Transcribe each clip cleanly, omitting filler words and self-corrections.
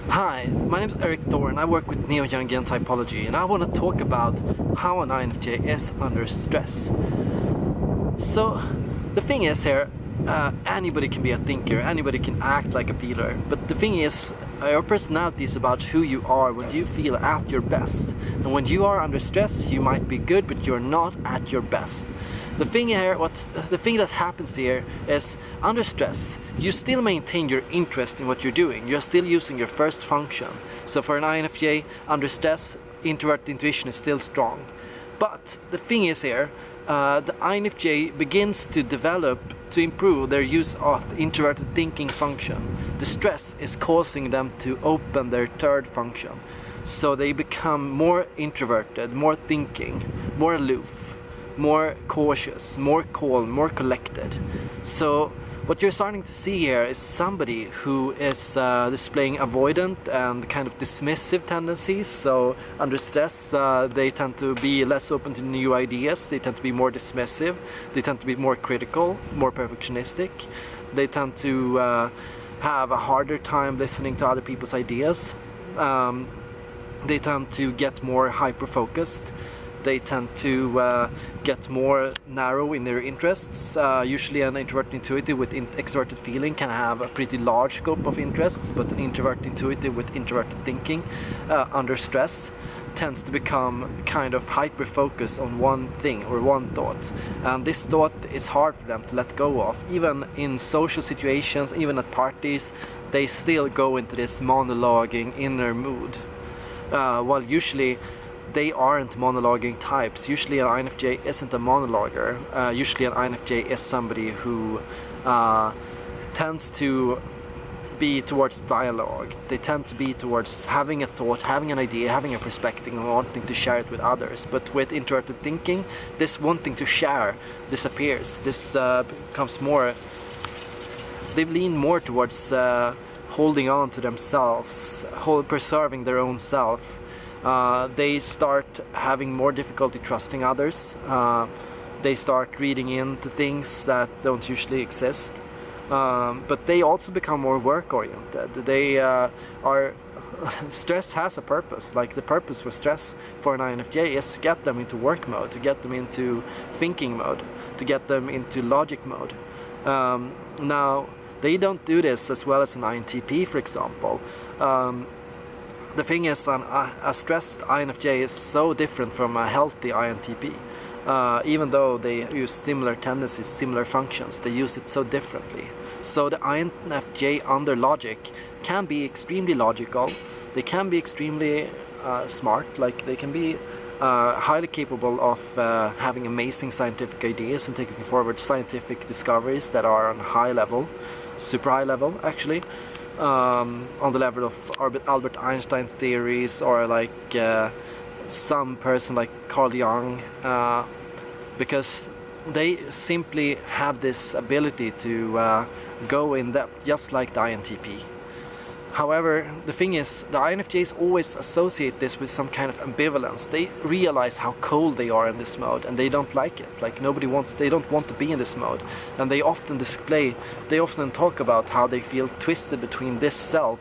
Hi, my name is Erik Thor and I work with Neo-Jungian typology, and I want to talk about how an INFJ is under stress. So, the thing is here, anybody can be a thinker, anybody can act like a feeler, but the thing is, your personality is about who you are when you feel at your best. And when you are under stress, you might be good, but you're not at your best. The thing that happens here is, under stress, you still maintain your interest in what you're doing. You're still using your first function. So for an INFJ, under stress, introvert intuition is still strong. But the thing is here, the INFJ begins to improve their use of the introverted thinking function. The stress is causing them to open their third function. So they become more introverted, more thinking, more aloof, more cautious, more calm, more collected. So what you're starting to see here is somebody who is displaying avoidant and kind of dismissive tendencies. So under stress, they tend to be less open to new ideas, they tend to be more dismissive, they tend to be more critical, more perfectionistic, they tend to have a harder time listening to other people's ideas, they tend to get more hyper-focused, they tend to get more narrow in their interests. Usually an introvert intuitive with extroverted feeling can have a pretty large scope of interests, but an introvert intuitive with introverted thinking under stress tends to become kind of hyper-focused on one thing or one thought. And this thought is hard for them to let go of. Even in social situations, even at parties, they still go into this monologuing inner mood. While usually they aren't monologuing types. Usually an INFJ isn't a monologuer. Usually an INFJ is somebody who tends to be towards dialogue. They tend to be towards having a thought, having an idea, having a perspective, and wanting to share it with others. But with introverted thinking, this wanting to share disappears. This becomes more, they lean more towards holding on to themselves, preserving their own self. They start having more difficulty trusting others. They start reading into things that don't usually exist. But they also become more work-oriented. They stress has a purpose. Like the purpose for stress for an INFJ is to get them into work mode, to get them into thinking mode, to get them into logic mode. Now, they don't do this as well as an INTP, for example. The thing is, a stressed INFJ is so different from a healthy INTP. Even though they use similar tendencies, similar functions, they use it so differently. So the INFJ under logic can be extremely logical, they can be extremely smart, like they can be highly capable of having amazing scientific ideas and taking forward scientific discoveries that are on a high level, super high level actually. On the level of Albert Einstein's theories, or like some person like Carl Jung, because they simply have this ability to go in depth, just like the INTP. However, the thing is, the INFJs always associate this with some kind of ambivalence. They realize how cold they are in this mode, and they don't like it. Like they don't want to be in this mode, and they often talk about how they feel twisted between this self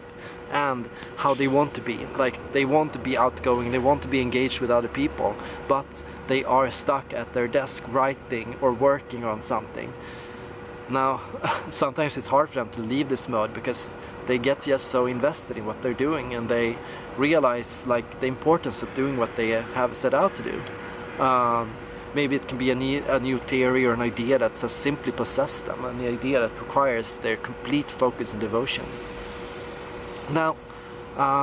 and how they want to be. Like they want to be outgoing, they want to be engaged with other people, but they are stuck at their desk writing or working on something. Now, sometimes it's hard for them to leave this mode because they get just so invested in what they're doing, and they realize like the importance of doing what they have set out to do. Maybe it can be a new theory or an idea that has simply possessed them, an idea that requires their complete focus and devotion. Now,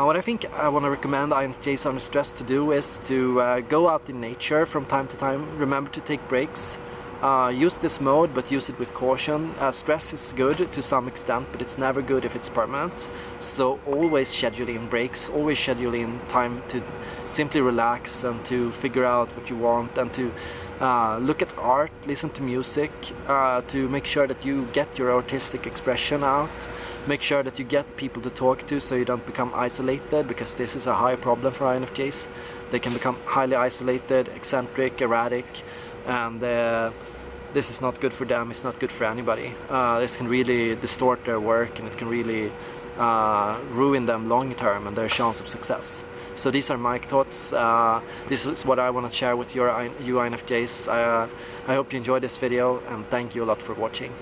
what I think I want to recommend INFJs under stress to do is to go out in nature from time to time. Remember to take breaks. Use this mode, but use it with caution. Stress is good to some extent, but it's never good if it's permanent. So always schedule in breaks, always schedule in time to simply relax and to figure out what you want, and to look at art, listen to music, to make sure that you get your artistic expression out. Make sure that you get people to talk to so you don't become isolated, because this is a high problem for INFJs. They can become highly isolated, eccentric, erratic, and this is not good for them, it's not good for anybody. This can really distort their work, and it can really ruin them long term and their chance of success. So these are my thoughts. This is what I want to share with you INFJs. I hope you enjoyed this video, and thank you a lot for watching.